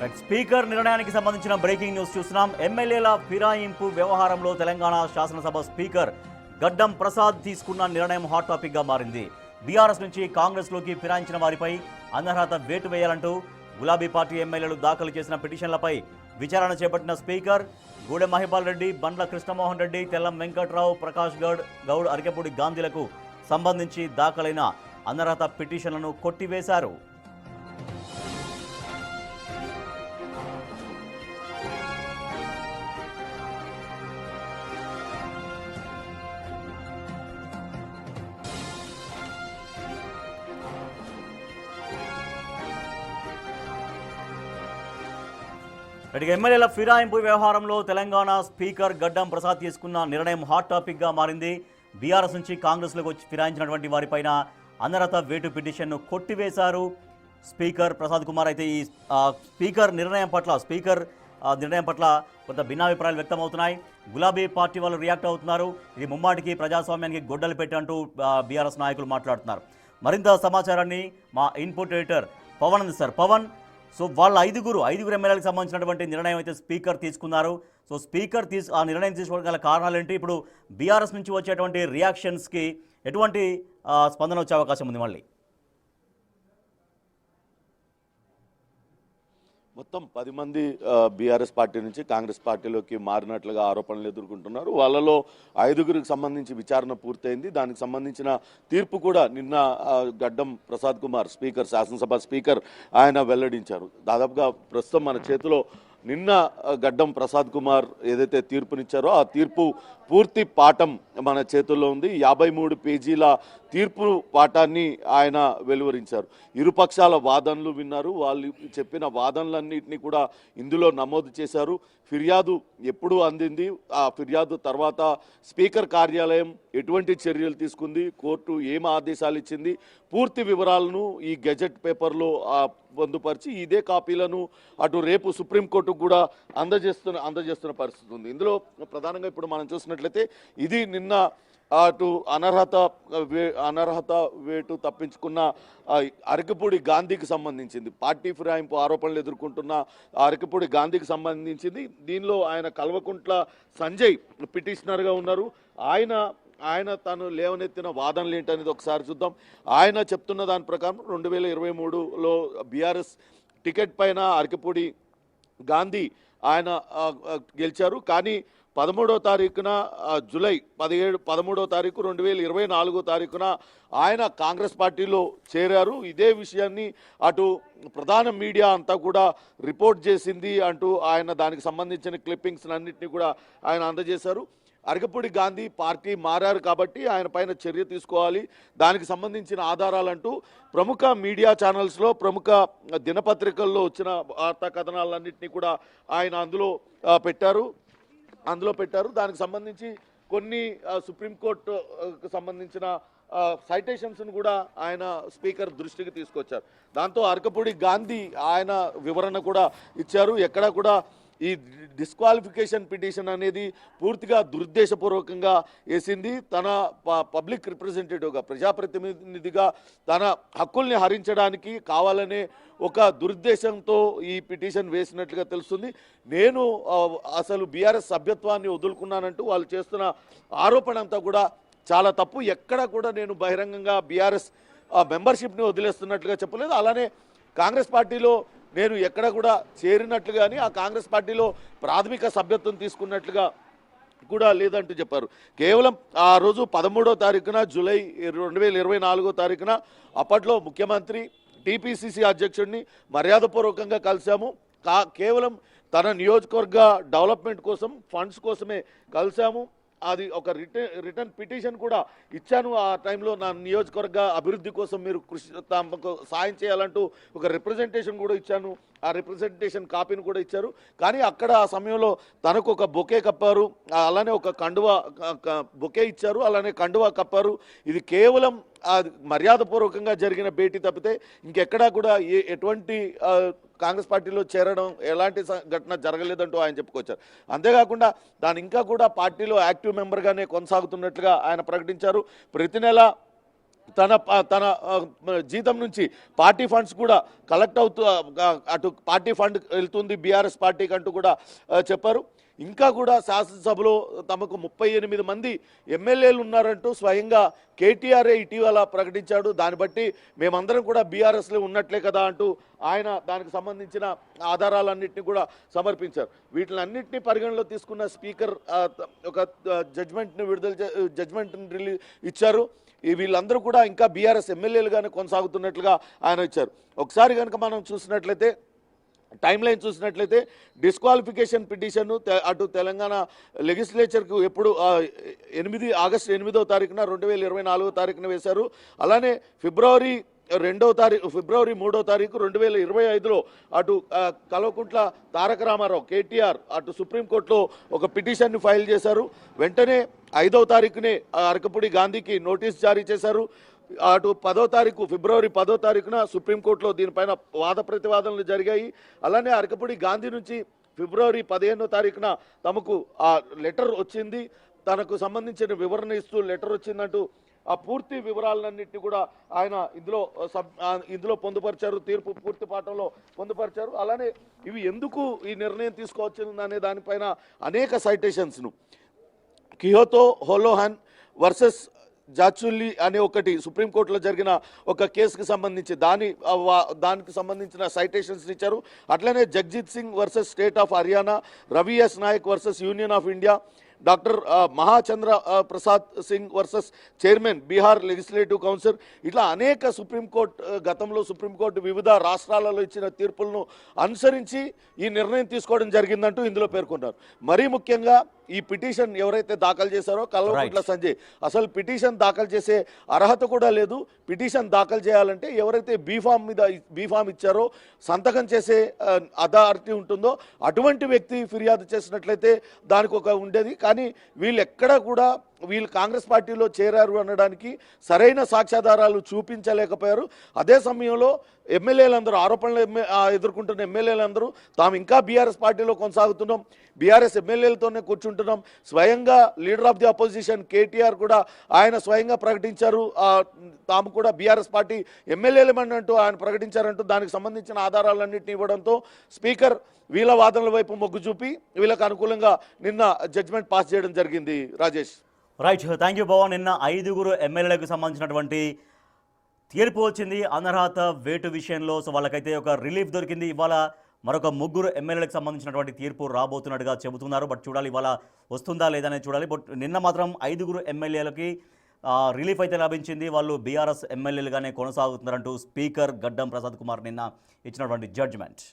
Speaker నిర్ణయానికి సంబంధించిన breaking news చూస్తున్నాం. ఎమ్మెల్యేల ఫిరాయింపు వ్యవహారంలో తెలంగాణ శాసనసభ స్పీకర్ గడ్డం ప్రసాద్ తీసుకున్న నిర్ణయం హాట్ టాపిక్ గా మారింది. బీఆర్ఎస్ నుంచి కాంగ్రెస్ లోకి ఫిరాయించిన వారిపై అనర్హత వేటు వేయాలంటూ గులాబీ పార్టీ ఎమ్మెల్యేలు దాఖలు చేసిన పిటిషన్లపై విచారణ చేపట్టిన స్పీకర్ గూడెం మహిపాల్ రెడ్డి, బండ్ల కృష్ణమోహన్ రెడ్డి, తెల్లం వెంకట్రావు, ప్రకాష్ గౌడ్, అరికెపూడి గాంధీలకు సంబంధించి దాఖలైన అనర్హత పిటిషన్లను కొట్టివేశారు. ఎమ్మెల్యేల ఫిరాయింపు వ్యవహారంలో తెలంగాణ స్పీకర్ గడ్డం ప్రసాద్ తీసుకున్న నిర్ణయం హాట్ టాపిక్ గా మారింది. బీఆర్ఎస్ నుంచి కాంగ్రెస్లోకి వచ్చి ఫిరాయించినటువంటి వారిపైన అనర్హత వేటు పిటిషన్ను కొట్టివేశారు స్పీకర్ ప్రసాద్ కుమార్. అయితే ఈ స్పీకర్ నిర్ణయం పట్ల కొంత భిన్నాభిప్రాయాలు వ్యక్తమవుతున్నాయి. గులాబీ పార్టీ వాళ్ళు రియాక్ట్ అవుతున్నారు. ఇది ముమ్మాటికి ప్రజాస్వామ్యానికి గొడ్డలు పెట్టంటూ బీఆర్ఎస్ నాయకులు మాట్లాడుతున్నారు. మరింత సమాచారాన్ని మా ఇన్పుట్ ఎడిటర్ పవన్ అందిస్తారు. పవన్, సో వాళ్ళ ఐదుగురు ఎమ్మెల్యేలకు సంబంధించినటువంటి నిర్ణయం అయితే స్పీకర్ తీసుకున్నారు. సో స్పీకర్ ఆ నిర్ణయం తీసుకోవడం గల కారణాలు ఏంటి? ఇప్పుడు బీఆర్ఎస్ నుంచి వచ్చేటువంటి రియాక్షన్స్కి ఎటువంటి స్పందన వచ్చే అవకాశం ఉంది? మళ్ళీ మొత్తం 10 మంది బీఆర్ఎస్ పార్టీ నుంచి కాంగ్రెస్ పార్టీలోకి మారినట్లుగా ఆరోపణలు ఎదుర్కొంటున్నారు. వాళ్ళలో 5గురికి సంబంధించి విచారణ పూర్తయింది. దానికి సంబంధించిన తీర్పు కూడా నిన్న గడ్డం ప్రసాద్ కుమార్ స్పీకర్, శాసనసభ స్పీకర్ ఆయన వెల్లడించారు. దాదాపుగా ప్రస్తుతం మన చేతిలో నిన్న గడ్డం ప్రసాద్ కుమార్ ఏదైతే తీర్పునిచ్చారో ఆ తీర్పు పూర్తి పాఠం మన చేతుల్లో ఉంది. 53 పేజీల తీర్పు పాఠాన్ని ఆయన వెలువరించారు. ఇరుపక్షాల వాదనలు విన్నారు. వాళ్ళు చెప్పిన వాదనలన్నింటినీ కూడా ఇందులో నమోదు చేశారు. ఫిర్యాదు ఎప్పుడు అందింది, ఆ ఫిర్యాదు తర్వాత స్పీకర్ కార్యాలయం ఎటువంటి చర్యలు తీసుకుంది, కోర్టు ఏం ఆదేశాలు ఇచ్చింది, పూర్తి వివరాలను ఈ గెజెట్ పేపర్లో పొందుపరిచి ఇదే కాపీలను అటు రేపు సుప్రీంకోర్టుకు కూడా అందజేస్తున్న పరిస్థితి ఉంది. ఇందులో ప్రధానంగా ఇప్పుడు మనం చూసినట్లయితే ఇది నిన్న అటు అనర్హత వేటు తప్పించుకున్న అరకపూడి గాంధీకి సంబంధించింది. పార్టీ ఫిరాయింపు ఆరోపణలు ఎదుర్కొంటున్న అరకపూడి గాంధీకి సంబంధించింది. దీనిలో ఆయన కల్వకుంట్ల సంజయ్ పిటిషనర్గా ఉన్నారు. ఆయన తను లేవనెత్తిన వాదనలు ఏంటనేది ఒకసారి చూద్దాం. ఆయన చెప్తున్న దాని ప్రకారం 2023లో బీఆర్ఎస్ టికెట్ పైన అరకపూడి గాంధీ ఆయన గెలిచారు. కానీ 13వ తారీఖున జూలై 13వ తారీఖు 2024 తారీఖున ఆయన కాంగ్రెస్ పార్టీలో చేరారు. ఇదే విషయాన్ని అటు ప్రధాన మీడియా అంతా కూడా రిపోర్ట్ చేసింది అంటూ ఆయన దానికి సంబంధించిన క్లిప్పింగ్స్ అన్నింటినీ కూడా ఆయన అందజేశారు. అరకపూడి గాంధీ పార్టీ మారారు కాబట్టి ఆయన పైన చర్య తీసుకోవాలి, దానికి సంబంధించిన ఆధారాలంటూ ప్రముఖ మీడియా ఛానల్స్లో, ప్రముఖ దినపత్రికల్లో వచ్చిన వార్తా కథనాలన్నింటినీ కూడా ఆయన అందులో పెట్టారు. దానికి సంబంధించి కొన్ని సుప్రీంకోర్టుకు సంబంధించిన సైటేషన్స్ను కూడా ఆయన స్పీకర్ దృష్టికి తీసుకొచ్చారు. దాంతో అరకపూడి గాంధీ ఆయన వివరణ కూడా ఇచ్చారు. ఎక్కడా కూడా ఈ డిస్క్వాలిఫికేషన్ పిటిషన్ అనేది పూర్తిగా దురుద్దేశపూర్వకంగా వేసింది. తన పబ్లిక్ రిప్రజెంటేటివ్గా, ప్రజాప్రతినిధిగా తన హక్కుల్ని హరించడానికి కావాలనే ఒక దురుద్దేశంతో ఈ పిటిషన్ వేసినట్లుగా తెలుస్తుంది. నేను అసలు బీఆర్ఎస్ సభ్యత్వాన్ని వదులుకున్నానంటూ వాళ్ళు చేస్తున్న ఆరోపణ అంతా కూడా చాలా తప్పు. ఎక్కడ కూడా నేను బహిరంగంగా బీఆర్ఎస్ మెంబర్షిప్ని వదిలేస్తున్నట్లుగా చెప్పలేదు. అలానే కాంగ్రెస్ పార్టీలో నేను ఎక్కడ కూడా చేరినట్లు కానీ ఆ కాంగ్రెస్ పార్టీలో ప్రాథమిక సభ్యత్వం తీసుకున్నట్లుగా కూడా లేదంటూ చెప్పారు. కేవలం ఆ రోజు 13వ తారీఖున జూలై 2024 తారీఖున అప్పట్లో ముఖ్యమంత్రి, టీపీసీసీ అధ్యక్షుడిని మర్యాదపూర్వకంగా కలిశాము. కేవలం తన నియోజకవర్గ డెవలప్మెంట్ కోసం, ఫండ్స్ కోసమే కలిశాము. అది ఒక రిటర్న్ పిటిషన్ కూడా ఇచ్చాను. ఆ టైంలో నా నియోజకవర్గ అభివృద్ధి కోసం మీరు తమకు సాయం చేయాలంటూ ఒక రిప్రజెంటేషన్ కూడా ఇచ్చాను. ఆ రిప్రజెంటేషన్ కాపీని కూడా ఇచ్చారు. కానీ అక్కడ ఆ సమయంలో తనకు ఒక బొకే కప్పారు, అలానే ఒక బొకే ఇచ్చారు, అలానే కండువా కప్పారు. ఇది కేవలం మర్యాదపూర్వకంగా జరిగిన భేటీ తప్పితే ఇంకెక్కడా కూడా ఎటువంటి కాంగ్రెస్ పార్టీలో చేరడం ఎలాంటి ఘటన జరగలేదంటూ ఆయన చెప్పుకొచ్చారు. అంతేకాకుండా తాను ఇంకా కూడా పార్టీలో యాక్టివ్ మెంబర్గానే కొనసాగుతున్నట్లుగా ఆయన ప్రకటించారు. ప్రతి నెల తన జీతం నుంచి పార్టీ ఫండ్స్ కూడా కలెక్ట్ అవుతూ అటు పార్టీ ఫండ్ వెళ్తుంది బీఆర్ఎస్ పార్టీకి అంటూ కూడా చెప్పారు. ఇంకా కూడా శాసనసభలో తమకు 38 మంది ఎమ్మెల్యేలు ఉన్నారంటూ స్వయంగా కేటీఆర్ఏ ఇటీవల ప్రకటించాడు. దాన్ని బట్టి మేమందరం కూడా బీఆర్ఎస్లో ఉన్నట్లే కదా అంటూ ఆయన దానికి సంబంధించిన ఆధారాలన్నింటినీ కూడా సమర్పించారు. వీటిలన్నింటినీ పరిగణలో తీసుకున్న స్పీకర్ ఒక జడ్జ్మెంట్ని రిలీజ్ ఇచ్చారు. వీళ్ళందరూ కూడా ఇంకా బీఆర్ఎస్ ఎమ్మెల్యేలుగానే కొనసాగుతున్నట్లుగా ఆయన ఇచ్చారు. ఒకసారి కనుక మనం చూసినట్లయితే టైం లైన్ చూసినట్లయితే డిస్క్వాలిఫికేషన్ పిటిషన్ అటు తెలంగాణ లెజిస్లేచర్కు ఎప్పుడు ఆగస్టు 8వ తారీఖున 2024 తారీఖున వేశారు. అలానే ఫిబ్రవరి 3వ తారీఖు 2025లో అటు కల్వకుంట్ల తారక రామారావు కేటీఆర్ అటు సుప్రీంకోర్టులో ఒక పిటిషన్ని ఫైల్ చేశారు. వెంటనే 5వ తారీఖునే అరకపూడి గాంధీకి నోటీస్ జారీ చేశారు. అటు ఫిబ్రవరి 10వ తారీఖున సుప్రీంకోర్టులో దీనిపైన వాద ప్రతివాదనలు జరిగాయి. అలానే అరకపూడి గాంధీ నుంచి ఫిబ్రవరి 15వ తారీఖున తమకు ఆ లెటర్ వచ్చింది, తనకు సంబంధించిన వివరణ ఇస్తూ లెటర్ వచ్చిందంటూ ఆ పూర్తి వివరాలన్నింటినీ కూడా ఆయన ఇందులో పొందుపరిచారు, తీర్పు పూర్తి పాఠంలో పొందుపరిచారు. అలానే ఇవి ఎందుకు ఈ నిర్ణయం తీసుకోవచ్చిందనే దానిపైన అనేక సైటేషన్స్ను కియోతో హోలోహాన్ వర్సెస్ జాచుల్లి అనే ఒకటి సుప్రీంకోర్టులో జరిగిన ఒక కేసుకు సంబంధించి దానికి సంబంధించిన సైటేషన్స్ ఇచ్చారు. అట్లనే Jagjit Singh versus state of Haryana, Ravi S Nayak versus union of India, doctor Mahachandra Prasad Singh versus chairman Bihar legislative council, ఇట్లా అనేక గతంలో సుప్రీంకోర్టు వివిధ రాష్ట్రాలలో ఇచ్చిన తీర్పులను అనుసరించి ఈ నిర్ణయం తీసుకోవడం జరిగిందంటూ ఇందులో పేర్కొన్నారు. మరీ ముఖ్యంగా ఈ పిటిషన్ ఎవరైతే దాఖలు చేశారో కల్వకుంట్ల సంజయ్ అసలు పిటిషన్ దాఖలు చేసే అర్హత కూడా లేదు. పిటిషన్ దాఖలు చేయాలంటే ఎవరైతే బీఫామ్ ఇచ్చారో సంతకం చేసే అథారిటీ ఉంటుందో అటువంటి వ్యక్తి ఫిర్యాదు చేసినట్లయితే దానికి ఒక ఉండేది. కానీ వీళ్ళు కాంగ్రెస్ పార్టీలో చేరారు అనడానికి సరైన సాక్ష్యాధారాలు చూపించలేకపోయారు. అదే సమయంలో ఎమ్మెల్యేలందరూ ఆరోపణలు ఎదుర్కొంటున్న ఎమ్మెల్యేలందరూ తాము ఇంకా బీఆర్ఎస్ పార్టీలో కొనసాగుతున్నాం, బీఆర్ఎస్ ఎమ్మెల్యేలతోనే కూర్చుంటున్నాం. స్వయంగా leader of the opposition KTR కూడా ఆయన స్వయంగా ప్రకటించారు, తాము కూడా బీఆర్ఎస్ పార్టీ ఎమ్మెల్యేలమంటూ ఆయన ప్రకటించారంటూ దానికి సంబంధించిన ఆధారాలన్నింటినీ ఇవ్వడంతో స్పీకర్ వీళ్ళ వాదనల వైపు మొగ్గు చూపి వీళ్ళకు అనుకూలంగా నిన్న జడ్జిమెంట్ పాస్ చేయడం జరిగింది. Rajesh. Right, thank you Bhavan. నిన్న 5 ఎమ్మెల్యేలకు సంబంధించినటువంటి తీర్పు వచ్చింది అనర్హత వేటు విషయంలో. సో వాళ్ళకైతే ఒక రిలీఫ్ దొరికింది. ఇవాళ మరొక 3 ఎమ్మెల్యేలకు సంబంధించినటువంటి తీర్పు రాబోతున్నట్టుగా చెబుతున్నారు. బట్ చూడాలి ఇవాళ వస్తుందా లేదనే చూడాలి. బట్ నిన్న మాత్రం 5 ఎమ్మెల్యేలకి రిలీఫ్ అయితే లభించింది. వాళ్ళు బీఆర్ఎస్ ఎమ్మెల్యేలుగానే కొనసాగుతున్నారంటూ స్పీకర్ గడ్డం ప్రసాద్ కుమార్ నిన్న ఇచ్చినటువంటి జడ్జిమెంట్.